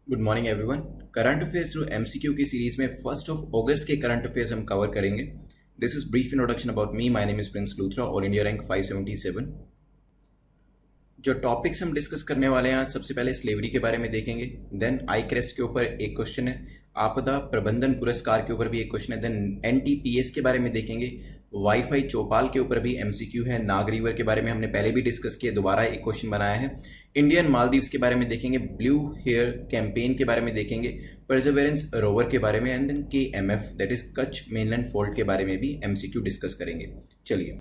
Good morning everyone. Current affairs through MCQ की series में 1 अगस्त के करंट अफेयर्स हम कवर करेंगे। This is brief introduction about me. My name is Prince Luthra और India rank 577। जो topics हम डिस्कस करने वाले हैं आज, सबसे पहले स्लेवरी के बारे में देखेंगे, देन आई क्रेस्ट के ऊपर एक क्वेश्चन है, आपदा प्रबंधन पुरस्कार के ऊपर भी एक क्वेश्चन है, देन एनटीपीएस के बारे में देखेंगे, वाईफाई चौपाल के ऊपर भी एमसीक्यू है, नाग रिवर के बारे में हमने पहले भी डिस्कस किया, दोबारा एक क्वेश्चन बनाया है, इंडियन मालदीव्स के बारे में देखेंगे, ब्लू हेयर कैंपेन के बारे में देखेंगे, परसेवरेंस रोवर के बारे में, and then KMF that is Kutch mainland fold के बारे में भी एमसीक्यू डिस्कस करेंगे। चलिए,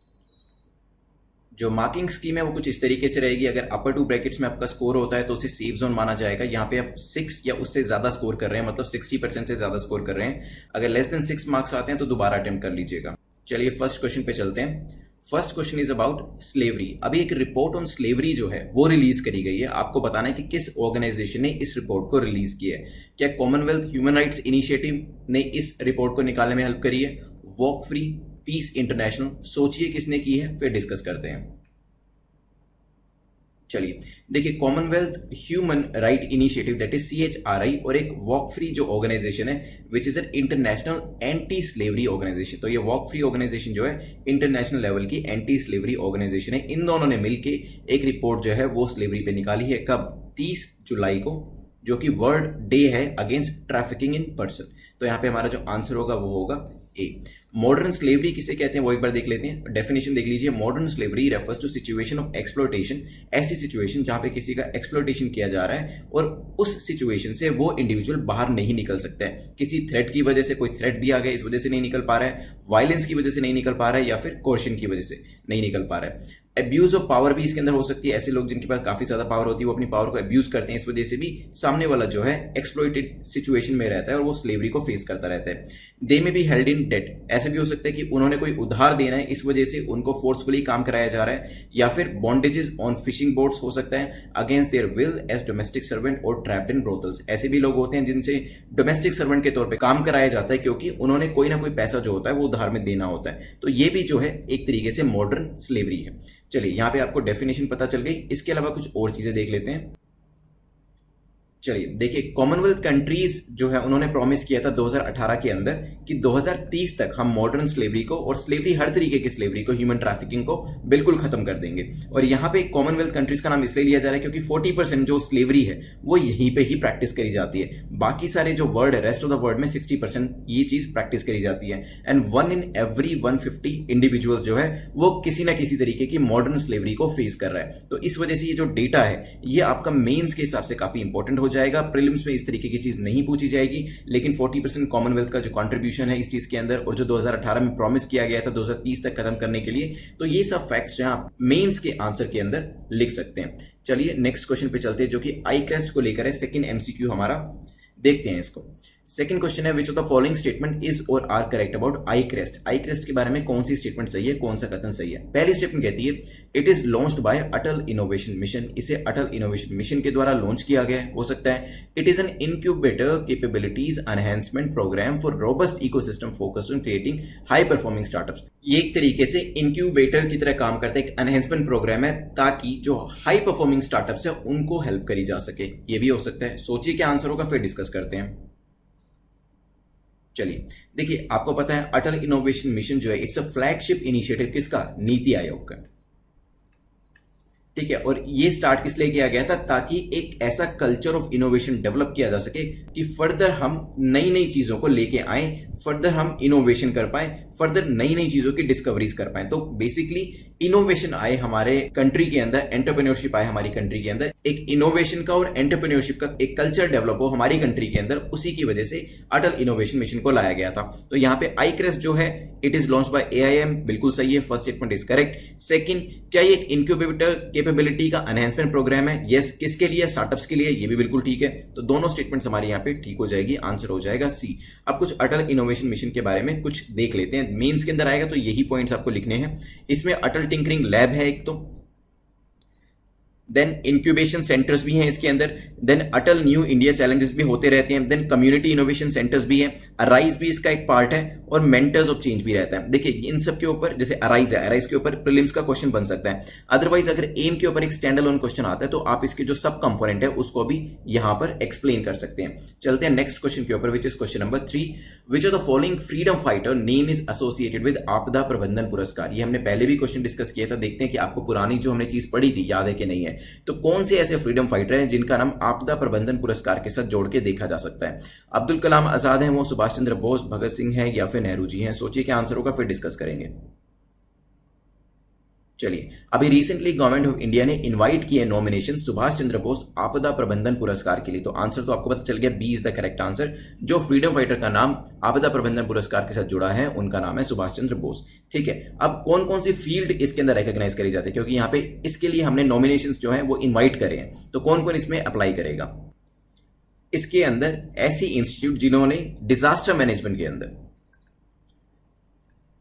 जो मार्किंग स्कीम है वो कुछ इस तरीके से रहेगी। अगर अपर टू ब्रैकेट्स में आपका स्कोर होता है तो उसे सेफ जोन माना जाएगा। यहाँ पे आप 6 या उससे ज्यादा स्कोर कर रहे हैं, मतलब 60% से ज्यादा स्कोर कर रहे हैं। अगर लेस देन 6 मार्क्स आते हैं तो दोबारा अटेम्प्ट कर लीजिएगा। चलिए फर्स्ट क्वेश्चन पे चलते हैं। First question is about slavery. अभी एक रिपोर्ट ऑन स्लेवरी जो है वो रिलीज करी गई है। आपको बताना है कि किस ऑर्गेनाइजेशन ने इस रिपोर्ट को रिलीज किया है। क्या कॉमनवेल्थ ह्यूमन राइट्स इनिशिएटिव ने इस रिपोर्ट को निकालने में हेल्प करी है, वॉक फ्री, पीस इंटरनेशनल? सोचिए किसने की है, फिर डिस्कस करते हैं। चलिए देखिए, Commonwealth human right initiative that is CHRI और एक वॉक फ्री जो ऑर्गेनाइजेशन है which is an international anti slavery organisation. तो ये वॉक फ्री ऑर्गेनाइजेशन जो है इंटरनेशनल लेवल की एंटी स्लेवरी ऑर्गेनाइजेशन है। इन दोनों ने मिलकर एक रिपोर्ट जो है वो स्लेवरी पे निकाली है। कब? 30 जुलाई को, जो कि वर्ल्ड डे है अगेंस्ट ट्रैफिकिंग इन पर्सन। तो यहाँ पे हमारा जो आंसर होगा वो होगा ए। मॉडर्न स्लेवरी किसे कहते हैं वो एक बार देख लेते हैं। डेफिनेशन देख लीजिए। Modern slavery refers to situation of exploitation, ऐसी सिचुएशन जहां पे किसी का एक्सप्लॉयटेशन किया जा रहा है और उस सिचुएशन से वो इंडिविजुअल बाहर नहीं निकल सकता है। किसी थ्रेट की वजह से, कोई थ्रेट दिया गया इस वजह से नहीं निकल पा रहा है, वायलेंस की वजह से नहीं निकल पा रहा है, या फिर कोर्शन की वजह से नहीं निकल पा रहा है। एब्यूज ऑफ पावर भी इसके अंदर हो सकती है। ऐसे लोग जिनके पास काफी ज्यादा पावर होती है वो अपनी पावर को एब्यूज करते हैं, इस वजह से भी सामने वाला जो है एक्सप्लॉइटेड सिचुएशन में रहता है और वो स्लेवरी को फेस करता रहता है। दे में बी हेल्ड इन डेट, ऐसे भी हो सकता है कि उन्होंने कोई उधार देना है, इस वजह से उनको फोर्सफुली काम कराया जा रहा है, या फिर बॉन्डेजेस ऑन फिशिंग बोट्स हो सकता है against their will as domestic servant और ट्रैप्ड इन ब्रोथल्स। ऐसे भी लोग होते हैं जिनसे डोमेस्टिक सर्वेंट के तौर पे काम कराया जाता है क्योंकि उन्होंने कोई ना कोई पैसा जो होता है वो उधार में देना होता है। तो ये भी जो है एक तरीके से मॉडर्न स्लेवरी है। चलिए यहाँ पे आपको डेफिनेशन पता चल गई। इसके अलावा कुछ और चीजें देख लेते हैं। चलिए देखिए, कॉमनवेल्थ कंट्रीज जो है उन्होंने प्रॉमिस किया था 2018 के अंदर कि 2030 तक हम मॉडर्न स्लेवरी को और स्लेवरी हर तरीके की स्लेवरी को, ह्यूमन ट्रैफिकिंग को बिल्कुल खत्म कर देंगे। और यहाँ पे कॉमनवेल्थ कंट्रीज का नाम इसलिए लिया जा रहा है क्योंकि 40% जो स्लेवरी है वो यहीं पे ही प्रैक्टिस करी जाती है। बाकी सारे जो वर्ल्ड है, रेस्ट ऑफ द वर्ल्ड में 60% ये चीज प्रैक्टिस करी जाती है। एंड 1 in every 150 इंडिविजुअल्स जो है वो किसी ना किसी तरीके की मॉडर्न स्लेवरी को फेस कर रहा है। तो इस वजह से ये जो डेटा है ये आपका मेंस के हिसाब से काफी इंपॉर्टेंट हो जाएगा। प्रीलिम्स में इस तरीके की चीज नहीं पूछी जाएगी, लेकिन 40% कॉमनवेल्थ का जो कंट्रीब्यूशन है इस चीज के अंदर और जो 2018 में प्रॉमिस किया गया था 2030 तक खत्म करने के लिए, तो ये सब फैक्ट्स जो आप मेंस के आंसर के अंदर लिख सकते हैं। चलिए नेक्स्ट क्वेश्चन पे चलते हैं जो कि आई क्रेस्ट को लेकर है। सेकंड एमसीक्यू हमारा, देखते हैं इसको। सेकंड क्वेश्चन है, which of the following statement is और are correct about I crest. I crest के बारे में कौन सी स्टेटमेंट सही है, कौन सा कथन सही है? पहली स्टेटमेंट कहती है it is launched by Atal innovation mission. इसे अटल इनोवेशन मिशन के द्वारा लॉन्च किया गया है, हो सकता है। It is an incubator capabilities enhancement programme for robust ecosystem focused on creating high performing startups. ये एक तरीके से इंक्यूबेटर की तरह काम करता है, एक एनहांसमेंट प्रोग्राम है ताकि जो हाई परफॉर्मिंग स्टार्टअप्स है उनको हेल्प करी जा सके। ये भी हो सकता है। सोचिए क्या आंसर होगा, फिर डिस्कस करते हैं। चलिए देखिए, आपको पता है अटल इनोवेशन मिशन जो है इट्स अ फ्लैगशिप इनिशिएटिव किसका? नीति आयोग का, ठीक है। और ये स्टार्ट किस लिए किया गया था? ताकि एक ऐसा कल्चर ऑफ इनोवेशन डेवलप किया जा सके कि फर्दर हम नई नई चीजों को लेके आए, फर्दर हम इनोवेशन कर पाए, फर्दर नई नई चीजों की डिस्कवरीज कर पाए। तो बेसिकली इनोवेशन आए हमारे कंट्री के अंदर, एंटरप्रेन्योरशिप आए हमारी कंट्री के अंदर, एक इनोवेशन का और एंटरप्रेन्योरशिप का एक कल्चर डेवलप हो हमारी कंट्री के अंदर। उसी की वजह से अटल इनोवेशन मिशन को लाया गया था। तो यहाँ पे आई क्रेस्ट जो है it is launch by AIM, बिल्कुल सही है। First statement is correct. Second, क्या ये एक इनक्यूबेटर कैपेबिलिटी का एनहांसमेंट प्रोग्राम है? यस। किसके लिए? स्टार्टअप्स के लिए। ये भी बिल्कुल ठीक है। तो दोनों स्टेटमेंट्स हमारे यहाँ पे ठीक हो जाएगी। आंसर हो जाएगा सी। अब कुछ अटल इनोवेशन मिशन के बारे में कुछ देख लेते हैं। मेंस के अंदर आएगा तो यही पॉइंट्स आपको लिखने हैं। इसमें अटल टिंकरिंग लैब है एक, तो देन इंक्यूबेशन सेंटर्स भी हैं इसके अंदर, देन अटल न्यू इंडिया चैलेंजेस भी होते रहते हैं, देन कम्युनिटी इनोवेशन सेंटर्स भी हैं, अराइज भी इसका एक पार्ट है, और मेंटर्स ऑफ चेंज भी रहता है। देखिए इन सब के ऊपर, जैसे अराइज है, अराइज के ऊपर प्रीलिम्स का क्वेश्चन बन सकता है, अदरवाइज अगर एम के ऊपर एक स्टैंड अलोन क्वेश्चन आता है तो आप इसके जो सब कंपोनेंट है उसको भी यहां पर एक्सप्लेन कर सकते हैं। चलते हैं नेक्स्ट क्वेश्चन के ऊपर, which is question number 3, which of the following freedom fighter name is associated with आपदा प्रबंधन पुरस्कार। ये हमने पहले भी क्वेश्चन डिस्कस किया था, देखते हैं कि आपको पुरानी जो हमने चीज पढ़ी थी याद है कि नहीं है। तो कौन से ऐसे फ्रीडम फाइटर हैं जिनका नाम आपदा प्रबंधन पुरस्कार के साथ जोड़ के देखा जा सकता है? अब्दुल कलाम आजाद हैं वो, सुभाष चंद्र बोस, भगत सिंह है, या फिर नेहरू जी हैं? सोचिए क्या आंसर होगा, फिर डिस्कस करेंगे। चलिए, अभी रिसेंटली गवर्नमेंट ऑफ इंडिया ने इनवाइट किए नॉमिनेशन सुभाष चंद्र बोस आपदा प्रबंधन पुरस्कार के लिए, तो आंसर तो आपको पता चल गया, B is the correct answer. जो फ्रीडम फाइटर का नाम आपदा प्रबंधन पुरस्कार के साथ जुड़ा है उनका नाम है सुभाष चंद्र बोस। ठीक है, अब कौन कौन सी फील्ड इसके अंदर रिकॉग्नाइज करी जाती है, क्योंकि यहाँ पे इसके लिए हमने नॉमिनेशन जो है वो इन्वाइट करे हैं, तो कौन कौन इसमें अप्लाई करेगा? इसके अंदर ऐसी इंस्टीट्यूट जिन्होंने डिजास्टर मैनेजमेंट के अंदर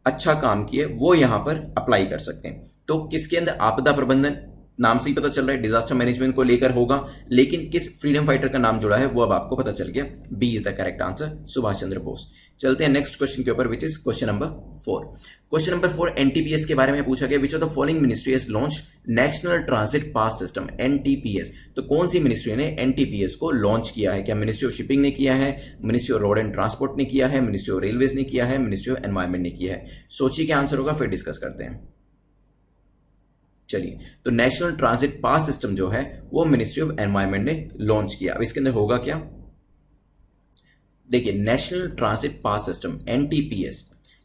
अच्छा काम किया वो यहां पर अप्लाई कर सकते हैं। तो किसके अंदर? आपदा प्रबंधन, नाम से ही पता चल रहा है डिजास्टर मैनेजमेंट को लेकर होगा, लेकिन किस फ्रीडम फाइटर का नाम जुड़ा है वो अब आपको पता चल गया, B is the correct answer, Subhash Chandra Bose. चलते हैं नेक्स्ट क्वेश्चन के ऊपर, which is question number 4। Question number 4 NTPS के बारे में पूछा गया, which of the following ministry has launch national transit pass system, NTPS. तो कौन सी मिनिस्ट्री ने एनटीपीएस को लॉन्च किया है? क्या मिनिस्ट्री ऑफ शिपिंग ने किया है, ministry of road and transport ने किया है, मिनिस्ट्री ऑफ रेलवेज ने किया है, मिनिस्ट्री ऑफ एनवायरमेंट ने किया है? सोचिए क्या आंसर होगा, फिर डिस्कस करते हैं। चलिए, तो नेशनल ट्रांजिट पास सिस्टम जो है वो मिनिस्ट्री ऑफ एनवायरमेंट ने लॉन्च किया। अब इसके अंदर होगा क्या, देखिए national transit pass system NTPS,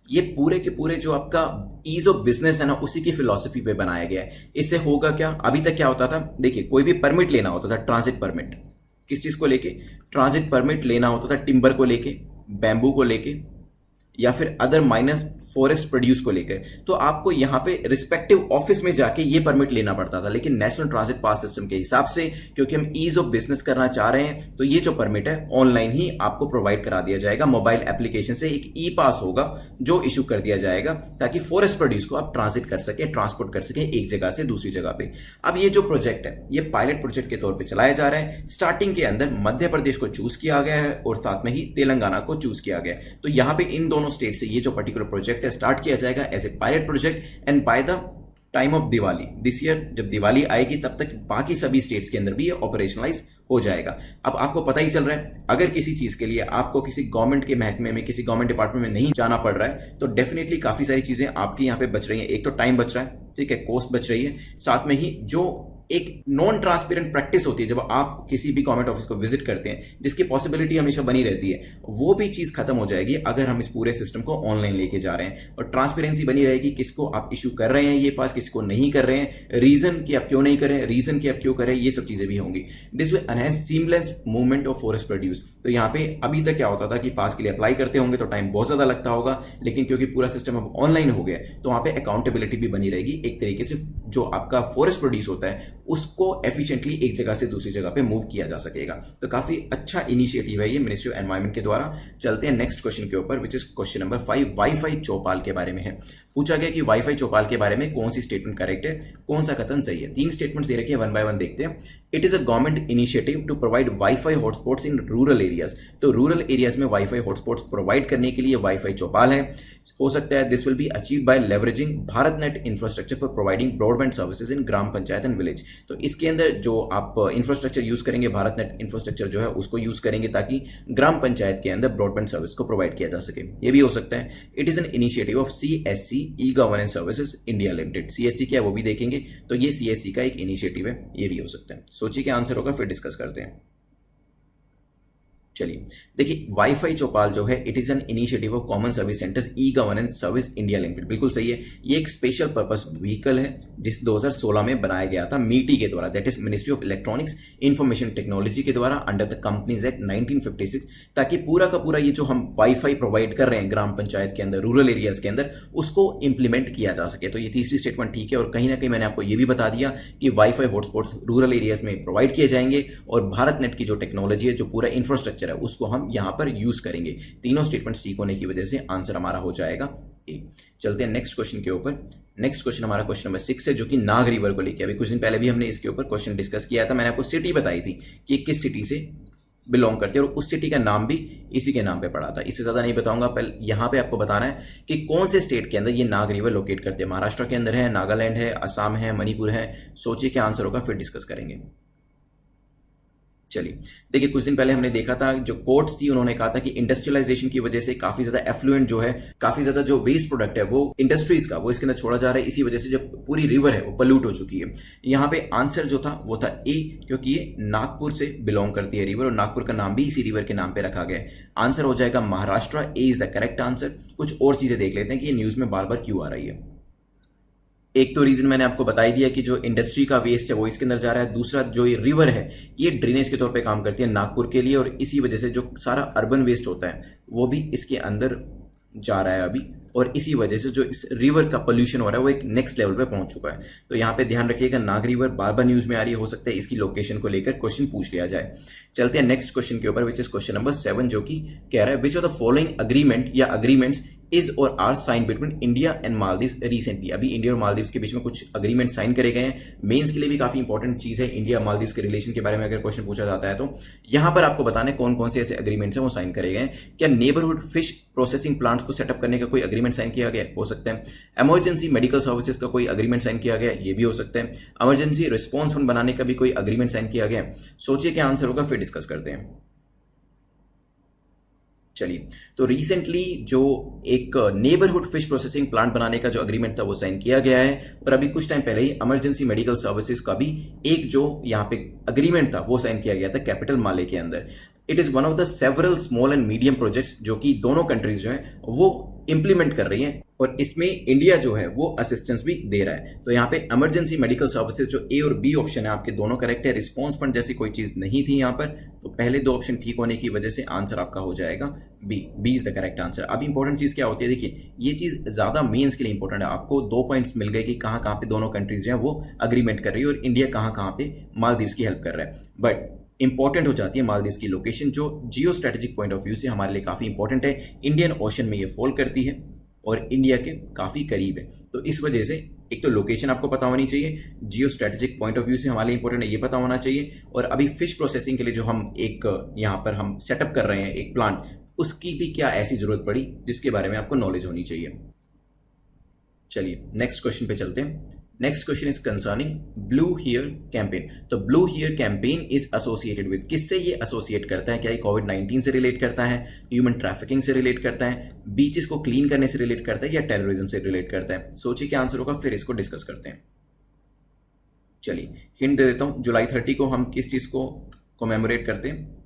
ये पूरे के पूरे जो आपका ईज ऑफ बिजनेस है ना उसी की फिलॉसफी पे बनाया गया है। इससे होगा क्या, अभी तक क्या होता था, देखिए कोई भी परमिट लेना होता था, ट्रांजिट परमिट, किस चीज को लेके? ट्रांजिट परमिट लेना होता था टिम्बर को लेके, बैम्बू को लेके, या फिर अदर माइनस फॉरेस्ट प्रोड्यूस को लेकर, तो आपको यहां पे रिस्पेक्टिव ऑफिस में जाके ये परमिट लेना पड़ता था। लेकिन नेशनल ट्रांजिट पास सिस्टम के हिसाब से, क्योंकि हम ईज ऑफ बिजनेस करना चाह रहे हैं, तो ये जो परमिट है ऑनलाइन ही आपको प्रोवाइड करा दिया जाएगा। मोबाइल एप्लीकेशन से एक ई पास होगा जो इशू कर दिया जाएगा, ताकि फॉरेस्ट प्रोड्यूस को आप ट्रांजिट कर सके, ट्रांसपोर्ट कर सके एक जगह से दूसरी जगह पे। अब ये जो प्रोजेक्ट है ये पायलट प्रोजेक्ट के तौर पर चलाया जा रहा है। स्टार्टिंग के अंदर मध्य प्रदेश को चूज किया गया है और साथ में ही तेलंगाना को चूज किया गया है। तो यहां पर इन दोनों स्टेट से ये जो पर्टिकुलर प्रोजेक्ट है स्टार्ट किया जाएगा as a pilot project, and by the time of Diwali this year, जब दिवाली आएगी तब तक बाकी सभी स्टेट्स के अंदर भी ये ऑपरेशनलाइज हो जाएगा। अब आपको पता ही चल रहा है, अगर किसी चीज के लिए आपको किसी गवर्नमेंट के महकमे में, किसी गवर्नमेंट डिपार्टमेंट में नहीं जाना पड़ रहा है, तो डेफिनेटली काफी सारी चीजें आपकी यहाँ पे बच रही हैं। एक तो टाइम बच रहा है, ठीक है, कॉस्ट बच रही है, साथ में ही जो एक नॉन ट्रांसपेरेंट प्रैक्टिस होती है जब आप किसी भी गवर्नमेंट ऑफिस को विजिट करते हैं, जिसकी पॉसिबिलिटी हमेशा बनी रहती है, वो भी चीज खत्म हो जाएगी अगर हम इस पूरे सिस्टम को ऑनलाइन लेके जा रहे हैं। और ट्रांसपेरेंसी बनी रहेगी, किसको आप इशू कर रहे हैं ये पास, किसको नहीं कर रहे हैं, रीजन कि आप क्यों नहीं कर रहे हैं, रीजन कि आप क्यों कर रहे हैं, ये सब चीजें भी होंगी। This will enhance seamless movement of forest produce. तो यहाँ पे अभी तक क्या होता था कि पास के लिए अप्लाई करते होंगे तो टाइम बहुत ज्यादा लगता होगा, लेकिन क्योंकि पूरा सिस्टम अब ऑनलाइन हो गया तो वहां पे अकाउंटेबिलिटी भी बनी रहेगी। एक तरीके से जो आपका फॉरेस्ट प्रोड्यूस होता है उसको एफिशिएंटली एक जगह से दूसरी जगह पे मूव किया जा सकेगा। तो काफी अच्छा इनिशिएटिव है ये मिनिस्ट्री ऑफ एनवायरमेंट के द्वारा। चलते हैं नेक्स्ट क्वेश्चन के ऊपर, which is question number 5, wifi Choupal के बारे में है। पूछा गया कि वाईफाई चौपाल के बारे में कौन सी स्टेटमेंट करेक्ट है, कौन सा कथन सही है। 3 स्टेटमेंट्स दे रखे हैं, वन बाय वन देखते हैं। It is a government initiative to provide WiFi hotspots in rural areas. तो रूरल एरियाज में वाईफाई हॉटस्पॉट्स प्रोवाइड करने के लिए वाईफाई चौपाल है। हो सकता है this will be achieve by leveraging Bharat net infrastructure for providing broadband services in gram panchayat and village. तो इसके अंदर जो आप इंफ्रास्ट्रक्चर यूज करेंगे, भारत नेट इंफ्रास्ट्रक्चर जो है उसको यूज करेंगे ताकि ग्राम पंचायत के अंदर ब्रॉडबैंड सर्विस को प्रोवाइड किया जा सके। ये भी हो सकता है। It is an initiative of CSC e governance services India limited. CSC क्या है वो भी देखेंगे, तो ये CSC का एक इनिशिएटिव है, ये भी हो सकता है। सोचिए क्या आंसर होगा, फिर डिस्कस करते हैं। चलिए देखिए, वाईफाई चौपाल जो है it is an initiative of common service centres e governance service India limited. बिल्कुल सही है। ये एक स्पेशल पर्पस व्हीकल है जिस 2016 में बनाया गया था MITI के द्वारा, that is ministry of electronics information technology के द्वारा अंडर द कंपनीज एक्ट 1956, ताकि पूरा का पूरा ये जो हम वाईफाई प्रोवाइड कर रहे हैं ग्राम पंचायत के अंदर, रूरल एरियाज के अंदर, उसको इंप्लीमेंट किया जा सके। तो ये तीसरी स्टेटमेंट ठीक है। और कहीं ना कहीं मैंने आपको ये भी बता दिया कि वाईफाई हॉटस्पॉट्स रूरल एरियाज में प्रोवाइड किए जाएंगे और भारत नेट की जो टेक्नोलॉजी है, जो पूरा इंफ्रास्ट्रक्चर इंफ्रास्ट्रक्चर है उसको हम यहाँ पर यूज करेंगे। तीनों स्टेटमेंट्स ठीक होने की वजह से आंसर हमारा हो जाएगा ए। चलते हैं नेक्स्ट क्वेश्चन के ऊपर। नेक्स्ट क्वेश्चन हमारा क्वेश्चन नंबर 6 है, जो कि नाग रिवर को लेके। अभी कुछ दिन पहले भी हमने इसके ऊपर क्वेश्चन डिस्कस किया था। मैंने आपको सिटी बताई थी कि किस सिटी से बिलोंग करती है और उस सिटी का नाम भी इसी के नाम पे पड़ा था। इससे ज्यादा नहीं बताऊंगा। पहले यहाँ पे आपको बताना है कि कौन से स्टेट के अंदर ये नाग रिवर लोकेट करते हैं। महाराष्ट्र के अंदर है, नागालैंड है, असम है, मणिपुर है। सोचिए क्या आंसर होगा, फिर डिस्कस करेंगे। चलिए देखिए, कुछ दिन पहले हमने देखा था जो कोर्ट्स थी उन्होंने कहा था कि इंडस्ट्रियलाइजेशन की वजह से काफी ज्यादा एफ्लुएंट जो है, काफी ज्यादा जो वेस्ट प्रोडक्ट है वो इंडस्ट्रीज का वो इसके अंदर छोड़ा जा रहा है। इसी वजह से जो पूरी रिवर है वो पल्यूट हो चुकी है। यहाँ पे आंसर जो था वो था ए, क्योंकि ये नागपुर से बिलोंग करती है रिवर और नागपुर का नाम भी इसी रिवर के नाम पे रखा गया है। आंसर हो जाएगा महाराष्ट्र। ए इज द करेक्ट आंसर। कुछ और चीजें देख लेते हैं कि ये न्यूज में बार बार क्यों आ रही है। एक तो रीजन मैंने आपको बताई दिया कि जो इंडस्ट्री का वेस्ट है वो इसके अंदर जा रहा है। दूसरा जो ये रिवर है ये ड्रेनेज के तौर पे काम करती है नागपुर के लिए और इसी वजह से जो सारा अर्बन वेस्ट होता है वो भी इसके अंदर जा रहा है अभी, और इसी वजह से जो इस रिवर का पोल्यूशन हो रहा है वो एक नेक्स्ट लेवल पे पहुंच चुका है। तो यहाँ पे ध्यान रखिएगा, नाग रिवर बार बार न्यूज में आ रही है, हो सकता है इसकी लोकेशन को लेकर क्वेश्चन पूछ लिया जाए। चलते हैं नेक्स्ट क्वेश्चन के ऊपर, विच इज क्वेश्चन नंबर 7, जो कि कह रहा है which of the following agreement या अग्रीमेंट्स इज और are sign between India and Maldives recently. अभी इंडिया और मालदीव्स के बीच में कुछ अग्रीमेंट साइन करे गए हैं। मेंस के लिए भी काफी इंपॉर्टेंट चीज है इंडिया मालदीव्स के रिलेशन के बारे में अगर क्वेश्चन पूछा जाता है तो यहाँ पर आपको बताना है कौन कौन से ऐसे अग्रीमेंट्स हैं वो साइन करे गए हैं। क्या नेबरहुड फिश प्रोसेसिंग प्लांट्स को सेटअप करने का कोई अग्रीमेंट साइन किया गया, हो सकता है। इमरजेंसी मेडिकल सर्विसेज का कोई अग्रीमेंट साइन किया गया, ये भी हो सकता है। इमरजेंसी रिस्पॉन्स फंड बनाने का भी कोई अग्रीमेंट साइन किया गया। सोचिए क्या आंसर होगा, फिर डिस्कस करते हैं। चलिए, तो रिसेंटली जो एक नेबरहुड फिश प्रोसेसिंग प्लांट बनाने का जो अग्रीमेंट था वो साइन किया गया है, और अभी कुछ टाइम पहले ही इमरजेंसी मेडिकल सर्विसेज का भी एक जो यहाँ पे अग्रीमेंट था वो साइन किया गया था कैपिटल माले के अंदर। It is one of the several small and medium projects जो कि दोनों कंट्रीज जो है वो इंप्लीमेंट कर रही हैं, और इसमें इंडिया जो है वो असिस्टेंस भी दे रहा है। तो यहाँ पे इमरजेंसी मेडिकल सर्विसेज जो ए और बी ऑप्शन है आपके दोनों करेक्ट है। रिस्पॉन्स फंड जैसी कोई चीज नहीं थी यहाँ पर, तो पहले दो ऑप्शन ठीक होने की वजह से आंसर आपका हो जाएगा B. B is the correct answer. अब इंपॉर्टेंट चीज क्या होती है, देखिए ये चीज ज्यादा मेंस के लिए इंपॉर्टेंट है। आपको 2 पॉइंट्स मिल गए कि कहाँ कहाँ पे दोनों कंट्रीज जो है वो अग्रीमेंट कर रही है और इंडिया कहाँ कहाँ पे मालदीव्स की हेल्प कर रहा है। बट इंपॉर्टेंट हो जाती है मालदीव्स की लोकेशन, जो geo strategic point of view से हमारे लिए काफी इंपॉर्टेंट है। इंडियन ओशन में ये फॉल करती है और इंडिया के काफी करीब है, तो इस वजह से एक तो लोकेशन आपको पता होनी चाहिए, geo strategic point of view से हमारे लिए इंपॉर्टेंट है ये पता होना चाहिए, और अभी फिश प्रोसेसिंग के लिए जो हम एक यहाँ पर हम सेटअप कर रहे हैं एक प्लांट, उसकी भी क्या ऐसी जरूरत पड़ी जिसके बारे में आपको नॉलेज होनी चाहिए। चलिए नेक्स्ट क्वेश्चन पे चलते हैं। Next question is concerning blue here campaign. तो blue here campaign is associated with, किससे ये एसोसिएट करता है? क्या ये कोविड-19 से रिलेट करता है, ह्यूमन ट्रैफिकिंग से रिलेट करता है, बीचेस को क्लीन करने से रिलेट करता है, या टेररिज्म से रिलेट करता है? सोचिए क्या आंसर होगा, फिर इसको डिस्कस करते हैं। चलिए हिंट दे देता हूं, जुलाई 30 को हम किस चीज को कमेमोरेट करते हैं?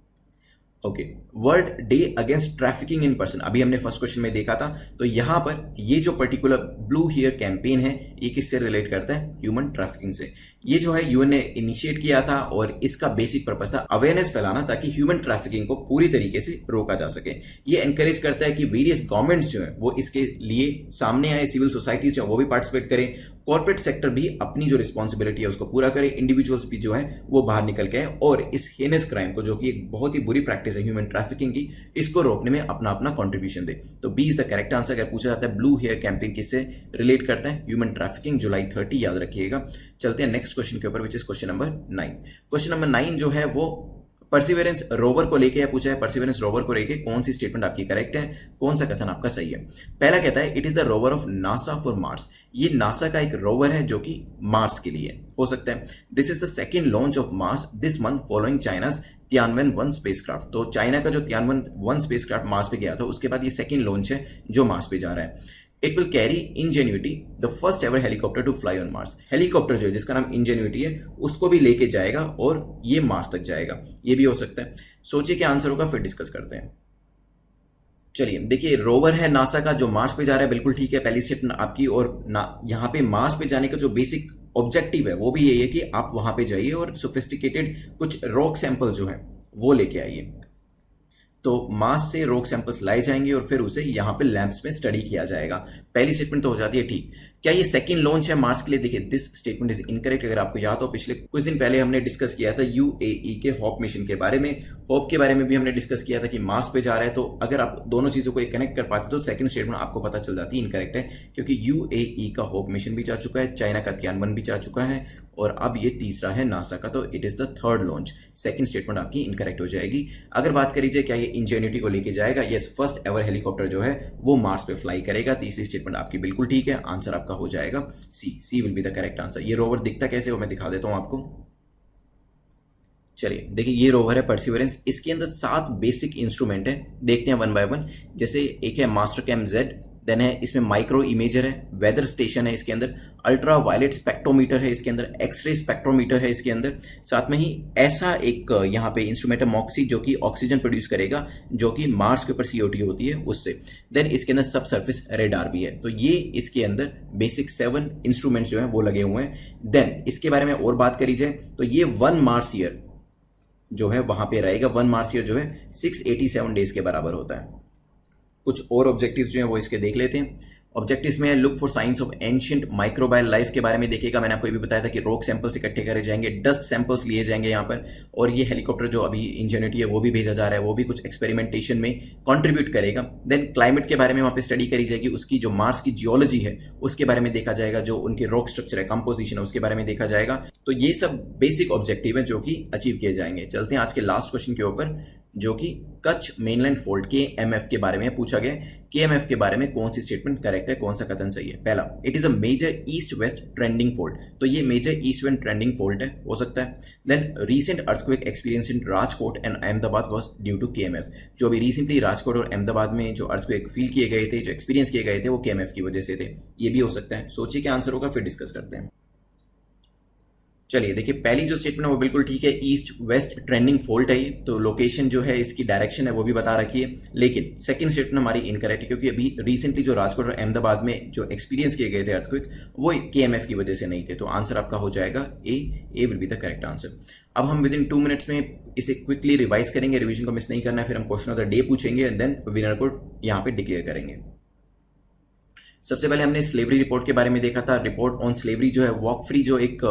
Okay, world day against trafficking in person. अभी हमने फर्स्ट क्वेश्चन में देखा था, तो यहां पर ये जो पर्टिकुलर ब्लू हियर कैंपेन है ये किससे रिलेट करता है? ह्यूमन ट्रैफिकिंग से। ये जो है यूएन ने इनिशिएट किया था और इसका बेसिक पर्पस था अवेयरनेस फैलाना, ताकि ह्यूमन ट्रैफिकिंग को पूरी तरीके से रोका जा सके। ये एनकरेज करता है कि वेरियस गवर्नमेंट्स जो है वो इसके लिए सामने आए, सिविल सोसाइटीज जो वो भी पार्टिसिपेट करें, कॉर्पोरेट सेक्टर भी अपनी जो रिस्पॉन्सिबिलिटी है उसको पूरा करे, इंडिविजुअल्स भी जो है वो बाहर निकल के आए और इस हेनस क्राइम को, जो कि एक बहुत ही बुरी प्रैक्टिस है ह्यूमन ट्रैफिकिंग की, इसको रोकने में अपना अपना कंट्रीब्यूशन दे। तो B is the correct answer. अगर पूछा जाता है ब्लू हेयर कैंपेन किससे रिलेट करता है? ह्यूमन ट्रैफिकिंग, जुलाई 30 याद रखिएगा। चलते हैं नेक्स्ट क्वेश्चन के ऊपर, which is question number 9। Question number 9 जो है वो परसिवरेंस रोवर को लेके पूछा है। परसिवरेंस रोवर को लेके कौन सी स्टेटमेंट आपकी करेक्ट है, कौन सा कथन आपका सही है? पहला कहता है it is the rover of NASA for Mars. ये नासा का एक रोवर है जो कि मार्स के लिए हो सकता है। This is the second launch of Mars this month following China's Tianwen-1 spacecraft. तो चाइना का जो Tianwen-1 स्पेसक्राफ्ट मार्स पे गया था उसके बाद ये सेकंड लॉन्च है जो मार्स पे जा रहा है। It will carry Ingenuity, the first ever helicopter to fly on Mars. Helicopter जो है जिसका नाम इंजेन्युटी है उसको भी लेके जाएगा और ये मार्स तक जाएगा, ये भी हो सकता है। सोचिए क्या आंसर होगा, फिर डिस्कस करते हैं। चलिए देखिए, रोवर है नासा का जो मार्स पे जा रहा है, बिल्कुल ठीक है, पहली स्टेटमेंट आपकी। और यहाँ पे मार्स पे जाने का जो बेसिक ऑब्जेक्टिव है वो भी यही है कि आप वहां पे जाइए और सोफिस्टिकेटेड कुछ रॉक सैंपल जो है वो लेके आइए। तो मार्स से रॉक सैंपल्स लाए जाएंगे और फिर उसे यहाँ पे लैब्स में स्टडी किया जाएगा। पहली स्टेटमेंट तो हो जाती है ठीक। क्या ये सेकंड लॉन्च है मार्स के लिए? देखिए दिस स्टेटमेंट इज इनकरेक्ट। अगर आपको याद हो पिछले कुछ दिन पहले हमने डिस्कस किया था यूएई के होप मिशन के बारे में, होप के बारे में भी हमने डिस्कस किया था कि मार्स पे जा रहा है। तो अगर आप दोनों चीजों को कनेक्ट कर पाते तो सेकंड स्टेटमेंट आपको पता चल जाती है इनकरेक्ट है, क्योंकि यूएई का होप मिशन भी जा चुका है, चाइना का तियानवन भी जा चुका है और अब ये तीसरा है नासा का, तो it is the third launch. Second statement आपकी इनकरेक्ट हो जाएगी। अगर बात करी जाए क्या ये इंजेन्यूटी को लेके जाएगा, यस, फर्स्ट एवर हेलीकॉप्टर जो है वो मार्स पे फ्लाई करेगा। तीसरी स्टेटमेंट आपकी बिल्कुल ठीक है, आंसर आपका हो जाएगा C will be the correct answer. ये रोवर दिखता कैसे हो मैं दिखा देता हूं आपको। चलिए देखिए ये रोवर है परसिवरेंस, इसके अंदर 7 बेसिक इंस्ट्रूमेंट है, देखते हैं वन बाय वन। जैसे एक है मास्टर कैम जेड, देन है इसमें माइक्रो इमेजर है, वेदर स्टेशन है इसके अंदर, अल्ट्रा वायलेट स्पेक्ट्रोमीटर है इसके अंदर, एक्सरे स्पेक्ट्रोमीटर है इसके अंदर, साथ में ही ऐसा एक यहाँ पे इंस्ट्रूमेंट है मॉक्सी जो कि ऑक्सीजन प्रोड्यूस करेगा जो कि मार्स के ऊपर CO2 होती है उससे। देन इसके अंदर सब सर्फिस रेडार भी है। तो ये इसके अंदर बेसिक 7 इंस्ट्रूमेंट्स जो है वो लगे हुए हैं। देन इसके बारे में और बात करी जाए तो ये 1 मार्स ईयर जो है वहां पे रहेगा। 1 मार्स ईयर जो है 687 डेज के बराबर होता है। कुछ और ऑब्जेक्टिव्स जो हैं वो इसके देख लेते हैं। ऑब्जेक्टिव्स में look for science of ancient microbial life के बारे में देखिएगा। मैंने आपको ये भी बताया था कि रॉक सैंपल्स इकट्ठे करे जाएंगे, डस्ट सैंपल्स लिए जाएंगे यहाँ पर, और ये हेलीकॉप्टर जो अभी इंजेन्यूटी है वो भी भेजा जा रहा है, वो भी कुछ एक्सपेरिमेंटेशन में कंट्रीब्यूट करेगा। देन क्लाइमेट के बारे में वहाँ पे स्टडी करी जाएगी, उसकी जो मार्स की जियोलॉजी है उसके बारे में देखा जाएगा, जो उनके रॉक स्ट्रक्चर है, कंपोजिशन है, उसके बारे में देखा जाएगा। तो ये सब बेसिक ऑब्जेक्टिव है जो कि अचीव किए जाएंगे। चलते हैं आज के लास्ट क्वेश्चन के ऊपर, जो कि कच्छ मेनलैंड फोल्ड KMF के बारे में पूछा गया। KMF के बारे में कौन सी स्टेटमेंट करेक्ट है, कौन सा कथन सही है? पहला, it is a major east west trending fold, तो ये major east west trending fold है, हो सकता है। Then recent earthquake experience in Rajkot and Ahmedabad was due to KMF, जो अभी रिसेंटली राजकोट और अहमदाबाद में जो अर्थक्वेक फील किए गए थे, जो एक्सपीरियंस किए गए थे, वो KMF की वजह से थे। ये भी हो सकता है। सोचिए क्या आंसर होगा, फिर डिस्कस करते हैं। चलिए देखिए पहली जो स्टेटमेंट है वो बिल्कुल ठीक है, ईस्ट वेस्ट ट्रेंडिंग फोल्ट है ये, तो लोकेशन जो है इसकी डायरेक्शन है वो भी बता रखी है। लेकिन सेकंड स्टेटमेंट हमारी इनकरेक्ट है, क्योंकि अभी रिसेंटली जो राजकोट और अहमदाबाद में जो एक्सपीरियंस किए गए थे अर्थक्वेक वो KMF की वजह से नहीं थे। तो आंसर आपका हो जाएगा A will be the correct answer. अब हम विद इन 2 मिनट्स में इसे क्विकली रिवाइज करेंगे, रिविजन को मिस नहीं करना है, फिर हम क्वेश्चन ऑफ द डे पूछेंगे एंड देन विनर को यहाँ पे डिक्लेयर करेंगे। सबसे पहले हमने स्लेवरी रिपोर्ट के बारे में देखा था। रिपोर्ट ऑन स्लेवरी जो है वॉक फ्री जो एक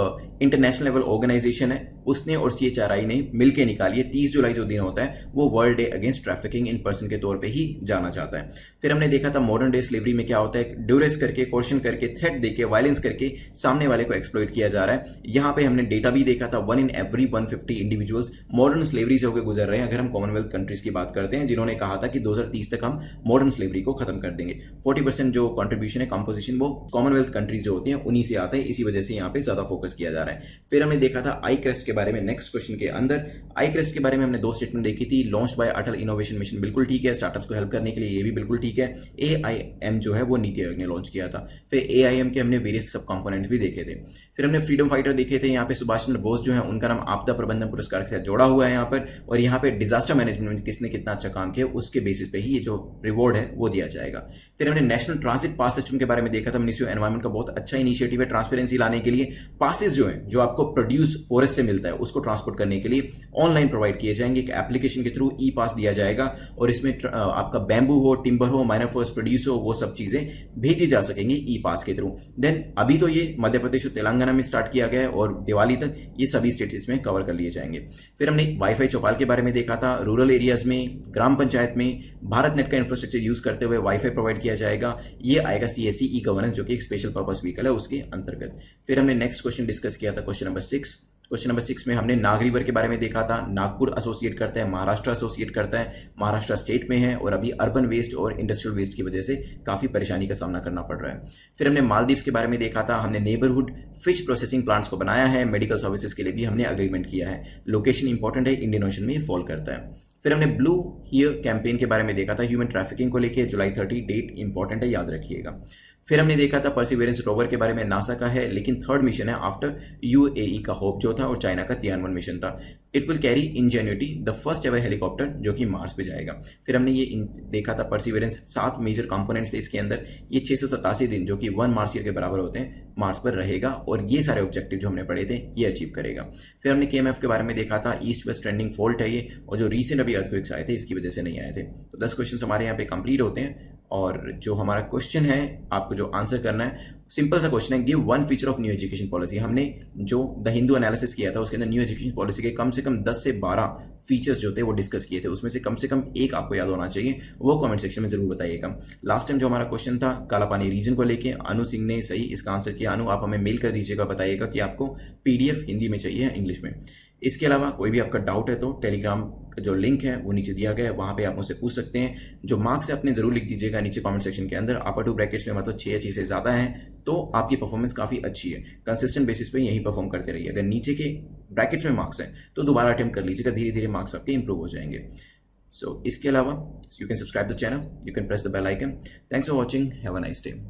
इंटरनेशनल लेवल ऑर्गेनाइजेशन है उसने और CHRI ने मिलकर निकाली है। 30 जुलाई जो दिन होता है वो world day against trafficking in person के तौर पे ही जाना जाता है। फिर हमने देखा था मॉडर्न डे स्लेवरी में क्या होता है, ड्यूरेस करके, कोर्शन करके, थ्रेट देके, वायलेंस करके सामने वाले को एक्सप्लॉइट किया जा रहा है। यहाँ पे हमने डेटा भी देखा था, 1 in every 150 individuals modern slavery से होकर गुजर रहे हैं। अगर हम कॉमनवेल्थ कंट्रीज की बात करते हैं जिन्होंने कहा था कि 2030 तक हम मॉडर्न स्लेवरी को खत्म कर देंगे। 40% जो कॉन्ट्रीब्यूशन है, कंपोजिशन, वो कॉमनवेल्थ कंट्रीज जो होती हैं उन्हीं से आता है, इसी वजह से यहाँ पे ज्यादा फोकस किया जा रहा है। फिर हमने देखा था आई क्रेस्ट के बारे में। नेक्स्ट क्वेश्चन के अंदर आई क्रेस्ट के बारे में हमने 2 स्टेटमेंट देखी थी। Launch by Atal innovation mission, बिल्कुल ठीक है, स्टार्टअप्स को हेल्प करने के लिए, ये भी बिल्कुल ठीक है। AIM जो है वो नीति आयोग ने लॉन्च किया था। फिर AIM के हमने वेरियस सब कंपोनेंट्स भी देखे थे। फिर हमने फ्रीडम फाइटर देखे थे। यहाँ पे सुभाष चंद्र बोस जो है उनका नाम आपदा प्रबंधन पुरस्कार के साथ जोड़ा हुआ है यहाँ पर, और यहाँ पे डिजास्टर मैनेजमेंट में किसने कितना अच्छा काम किया उसके बेसिस पे ही ये जो रिवॉर्ड है वो दिया जाएगा। फिर हमने नेशनल ट्रांजिट पास सिस्टम के बारे में देखा था। मिनिस्ट्री ऑफ एनवायरमेंट का बहुत अच्छा इनिशिएटिव है ट्रांसपेरेंसी लाने के लिए। पासिस जो है जो आपको प्रोड्यूस फॉरेस्ट से मिलता है उसको ट्रांसपोर्ट करने के लिए ऑनलाइन प्रोवाइड किए जाएंगे। एक एप्लीकेशन के थ्रू ई पास दिया जाएगा और इसमें आपका बैम्बू हो, टिम्बर हो, माइनर फॉरेस्ट प्रोड्यूस हो, वो सब चीजें भेजी जा सकेंगी ई पास के थ्रू। देन अभी तो ये मध्य प्रदेश और तेलंगाना में स्टार्ट किया गया है और दिवाली तक ये सभी स्टेट्स इसमें कवर कर लिए जाएंगे। फिर हमने वाईफाई चौपाल के बारे में देखा था। रूरल एरियाज में, ग्राम पंचायत में भारत नेट का इंफ्रास्ट्रक्चर यूज करते हुए वाईफाई प्रोवाइड किया जाएगा। ये आएगा CSE ई गवर्नेंस जो कि एक स्पेशल पर्पस व्हीकल है उसके अंतर्गत। फिर हमने नेक्स्ट क्वेश्चन डिस्कस किया था, क्वेश्चन नंबर 6। क्वेश्चन नंबर 6 में हमने नाग रिवर के बारे में देखा था। नागपुर एसोसिएट करता है, महाराष्ट्र एसोसिएट करता है, महाराष्ट्र स्टेट में है और अभी अर्बन वेस्ट और इंडस्ट्रियल वेस्ट की वजह से काफी परेशानी का सामना करना पड़ रहा है। फिर हमने मालदीव्स के बारे में देखा था। हमने नेबरहुड फिश प्रोसेसिंग प्लांट्स को बनाया है। मेडिकल सर्विसेज के लिए भी हमने अग्रीमेंट किया है। लोकेशन इंपॉर्टेंट है, इंडियन ओशन में फॉल करता है। फिर हमने ब्लू हियर कैंपेन के बारे में देखा था, ह्यूमन ट्रैफिकिंग को लेकर। जुलाई 30 डेट इंपॉर्टेंट है, याद रखिएगा। फिर हमने देखा था परसिवेरेंस रोवर के बारे में, नासा का है लेकिन थर्ड मिशन है आफ्टर UAE का होप जो था और चाइना का तियानवन मिशन था। It will carry Ingenuity, the first ever helicopter जो कि मार्स पे जाएगा। फिर हमने ये देखा था परसिवेरेंस, 7 मेजर कंपोनेंट्स थे इसके अंदर। ये 687 दिन जो कि 1 मार्स ईयर के बराबर होते हैं मार्स पर रहेगा और ये सारे ऑब्जेक्टिव जो हमने पढ़े थे ये अचीव करेगा। फिर हमने KMF के बारे में देखा था, ईस्ट वेस्ट ट्रेंडिंग फॉल्ट है ये, और जो रीसेंट अभी अर्थक्वेक्स आए थे इसकी वजह से नहीं आए थे। तो 10 क्वेश्चन हमारे यहाँ पे कंप्लीट होते हैं। और जो हमारा क्वेश्चन है आपको जो आंसर करना है, सिंपल सा क्वेश्चन है, give one feature of new education policy. हमने जो द हिंदू एनालिसिस किया था उसके अंदर न्यू एजुकेशन पॉलिसी के कम से कम 10 से 12 फीचर्स जो थे वो डिस्कस किए थे, उसमें से कम एक आपको याद होना चाहिए, वो कमेंट सेक्शन में जरूर बताइएगा। लास्ट टाइम जो हमारा क्वेश्चन था काला पानी रीजन को लेके, अनु सिंह ने सही इसका आंसर किया। अनु, आप हमें मेल कर दीजिएगा, बताइएगा कि आपको पीडीएफ हिंदी में चाहिए या इंग्लिश में। इसके अलावा कोई भी आपका डाउट है तो टेलीग्राम का जो लिंक है वो नीचे दिया गया है, वहाँ पे आप मुझसे पूछ सकते हैं। जो मार्क्स है अपने जरूर लिख दीजिएगा नीचे कमेंट सेक्शन के अंदर। अपर टू ब्रैकेट्स में मतलब 6 से ज़्यादा है तो आपकी परफॉर्मेंस काफ़ी अच्छी है, कंसिस्टेंट बेसिस पे यही परफॉर्म करते रहिए। अगर नीचे के ब्रैकेट्स में मार्क्स हैं तो दोबारा अटेम्प्ट कर लीजिएगा, धीरे धीरे मार्क्स आपके इंप्रूव हो जाएंगे। सो इसके अलावा you can subscribe the channel, you can press the bell icon. Thanks for watching, have a nice day.